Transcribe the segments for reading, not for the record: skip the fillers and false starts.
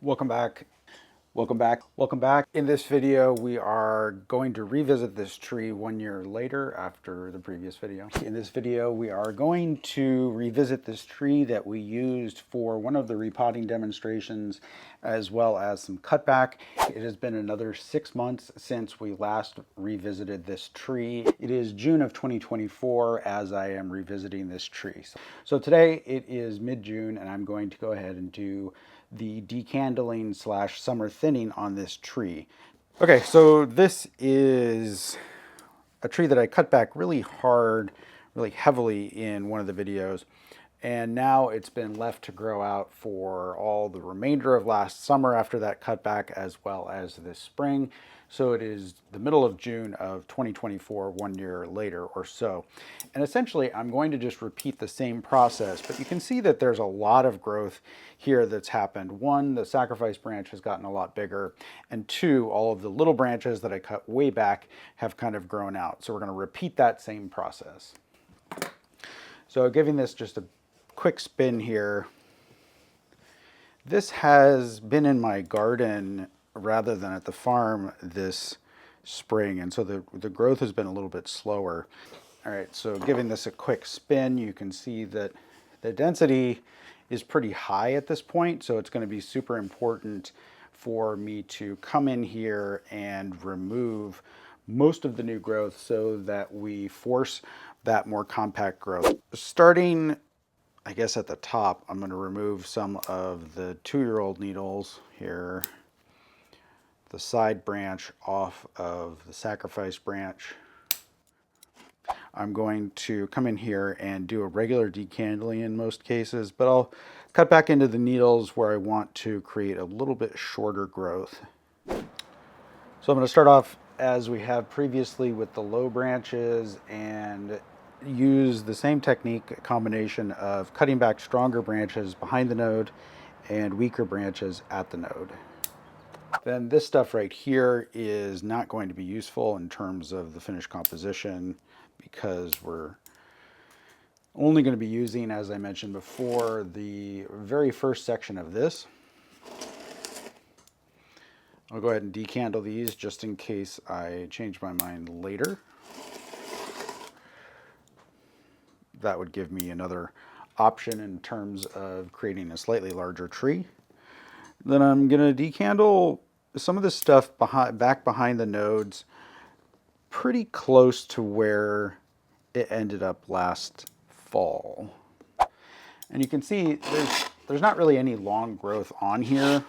Welcome back. Welcome back. Welcome back. In this video, we are going to revisit this tree 1 year later after the previous video. In this video, we are going to revisit this tree that we used for one of the repotting demonstrations, as well as some cutback. It has been another 6 months since we last revisited this tree. It is June of 2024 as I am revisiting this tree. So today it is mid-June and I'm going to go ahead and do the decandling / summer thinning on this tree. Okay, so this is a tree that I cut back really hard, really heavily in one of the videos. And now it's been left to grow out for all the remainder of last summer after that cutback, as well as this spring. So it is the middle of June of 2024, 1 year later or so. And essentially, I'm going to just repeat the same process, but you can see that there's a lot of growth here that's happened. One, the sacrifice branch has gotten a lot bigger, and two, all of the little branches that I cut way back have kind of grown out. So we're going to repeat that same process. So giving this just a quick spin here. This has been in my garden rather than at the farm this spring, and so the growth has been a little bit slower. All right, so giving this a quick spin, you can see that the density is pretty high at this point, so it's going to be super important for me to come in here and remove most of the new growth so that we force that more compact growth. Starting, I guess, at the top, I'm going to remove some of the 2-year-old needles here, the side branch off of the sacrifice branch. I'm going to come in here and do a regular decandling in most cases, but I'll cut back into the needles where I want to create a little bit shorter growth. So I'm going to start off as we have previously with the low branches and use the same technique, a combination of cutting back stronger branches behind the node and weaker branches at the node. Then this stuff right here is not going to be useful in terms of the finished composition because we're only going to be using, as I mentioned before, the very first section of this. I'll go ahead and decandle these just in case I change my mind later. That would give me another option in terms of creating a slightly larger tree. Then I'm going to decandle some of this stuff back behind the nodes pretty close to where it ended up last fall. And you can see there's not really any long growth on here,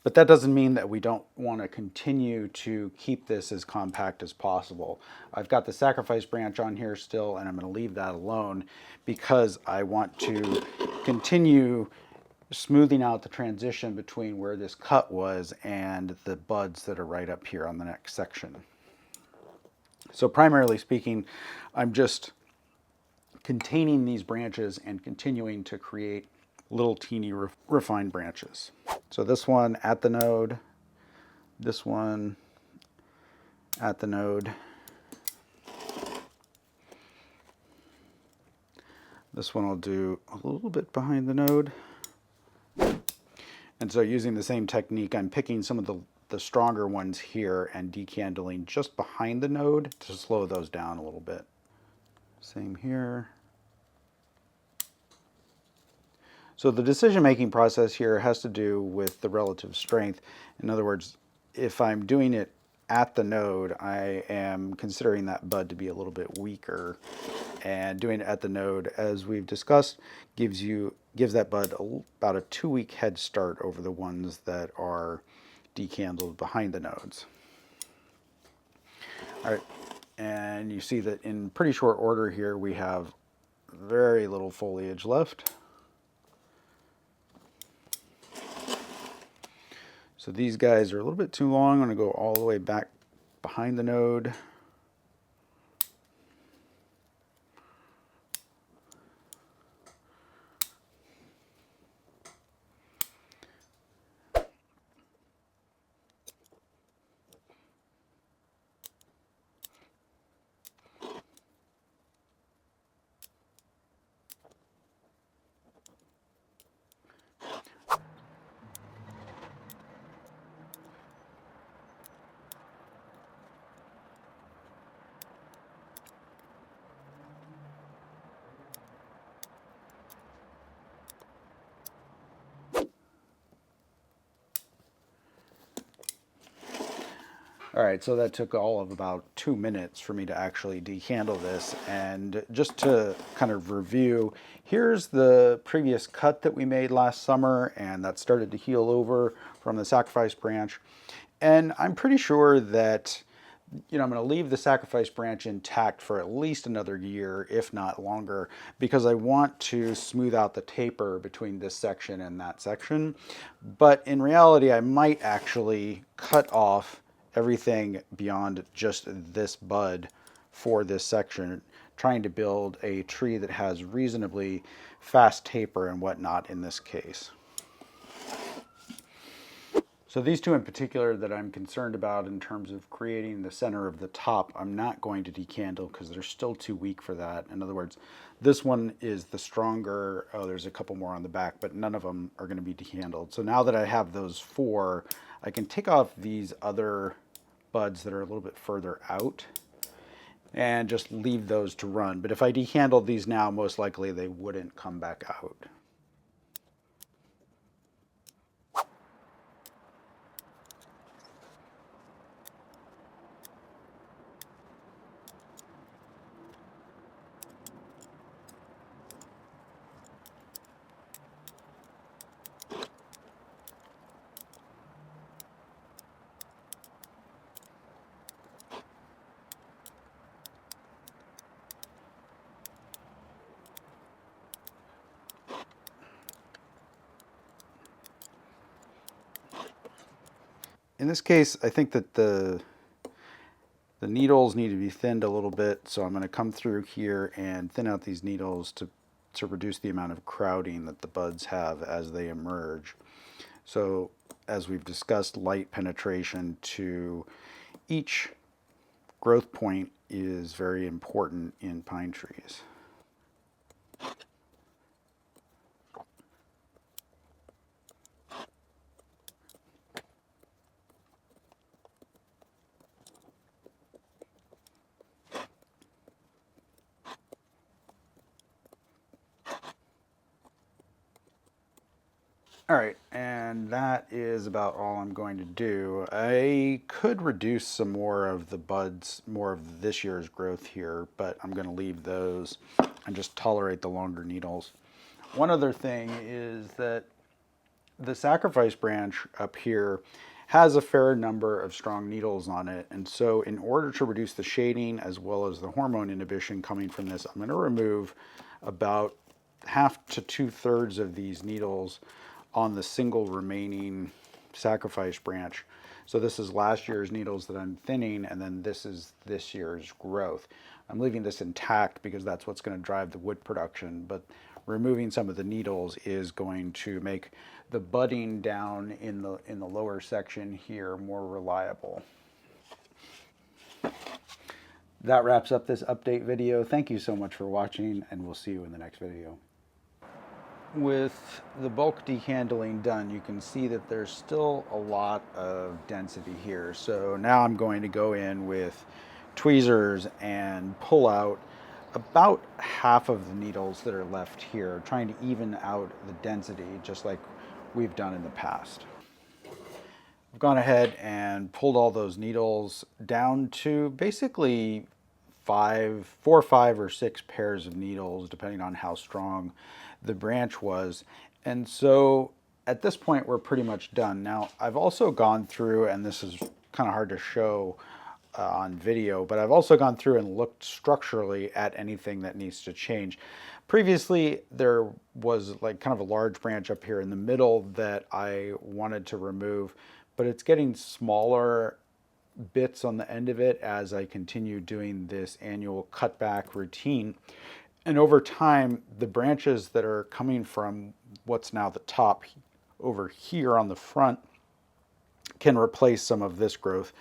but that doesn't mean that we don't want to continue to keep this as compact as possible. I've got the sacrifice branch on here still, and I'm going to leave that alone because I want to continue smoothing out the transition between where this cut was and the buds that are right up here on the next section. So primarily speaking, I'm just containing these branches and continuing to create little teeny refined branches. So this one at the node, this one at the node, this one I'll do a little bit behind the node. And so using the same technique, I'm picking some of the stronger ones here and decandling just behind the node to slow those down a little bit. Same here. So the decision-making process here has to do with the relative strength. In other words, if I'm doing it at the node, I am considering that bud to be a little bit weaker. And doing it at the node, as we've discussed, gives that bud about a 2-week head start over the ones that are decandled behind the nodes. All right, and you see that in pretty short order here, we have very little foliage left. So these guys are a little bit too long. I'm going to go all the way back behind the node. All right, so that took all of about 2 minutes for me to actually decandle this. And just to kind of review, here's the previous cut that we made last summer, and that started to heal over from the sacrifice branch. And I'm pretty sure that, I'm going to leave the sacrifice branch intact for at least another year, if not longer, because I want to smooth out the taper between this section and that section. But in reality, I might actually cut off everything beyond just this bud for this section, trying to build a tree that has reasonably fast taper and whatnot in this case. So these two in particular that I'm concerned about in terms of creating the center of the top, I'm not going to decandle because they're still too weak for that. In other words, this one is the stronger. Oh, there's a couple more on the back, but none of them are going to be decandled. So now that I have those four, I can take off these other buds that are a little bit further out and just leave those to run. But if I decandled these now, most likely they wouldn't come back out. In this case, I think that the needles need to be thinned a little bit, so I'm going to come through here and thin out these needles to reduce the amount of crowding that the buds have as they emerge. So as we've discussed, light penetration to each growth point is very important in pine trees. All right, and that is about all I'm going to do. I could reduce some more of the buds, more of this year's growth here, but I'm going to leave those and just tolerate the longer needles. One other thing is that the sacrifice branch up here has a fair number of strong needles on it, and so in order to reduce the shading as well as the hormone inhibition coming from this, I'm going to remove about half to 2/3 of these needles on the single remaining sacrifice branch. So this is last year's needles that I'm thinning, and then this is this year's growth. I'm leaving this intact because that's what's going to drive the wood production, but removing some of the needles is going to make the budding down in the lower section here more reliable. That wraps up this update video. Thank you so much for watching, and we'll see you in the next video. With the bulk decandling done, you can see that there's still a lot of density here. So now I'm going to go in with tweezers and pull out about half of the needles that are left here, trying to even out the density just like we've done in the past. I've gone ahead and pulled all those needles down to basically 4, 5, or 6 pairs of needles, depending on how strong the branch was. And so at this point, we're pretty much done. Now, I've also gone through, and this is kind of hard to show on video, but I've also gone through and looked structurally at anything that needs to change. Previously, there was like kind of a large branch up here in the middle that I wanted to remove, but it's getting smaller bits on the end of it as I continue doing this annual cutback routine. And over time, the branches that are coming from what's now the top over here on the front can replace some of this growth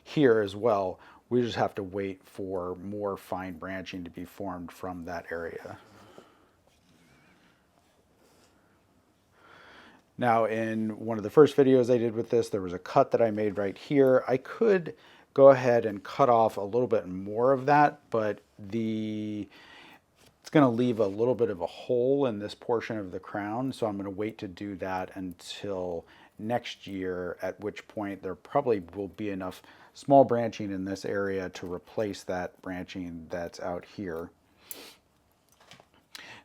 here as well. We just have to wait for more fine branching to be formed from that area. Now, in one of the first videos I did with this, there was a cut that I made right here. I could go ahead and cut off a little bit more of that, but it's It's going to leave a little bit of a hole in this portion of the crown, so I'm going to wait to do that until next year, at which point there probably will be enough small branching in this area to replace that branching that's out here.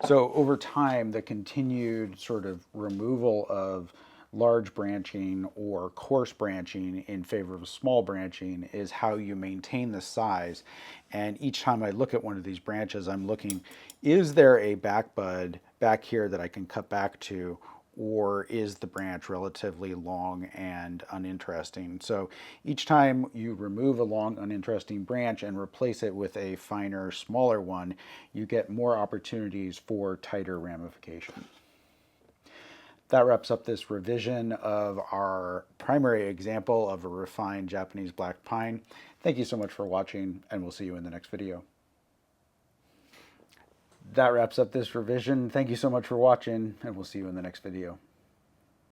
So over time, the continued sort of removal of large branching or coarse branching in favor of small branching is how you maintain the size. And each time I look at one of these branches, I'm looking, is there a back bud back here that I can cut back to, or is the branch relatively long and uninteresting? So each time you remove a long, uninteresting branch and replace it with a finer, smaller one, you get more opportunities for tighter ramification. That wraps up this revision of our primary example of a refined Japanese black pine. Thank you so much for watching, and we'll see you in the next video. That wraps up this revision. Thank you so much for watching, and we'll see you in the next video.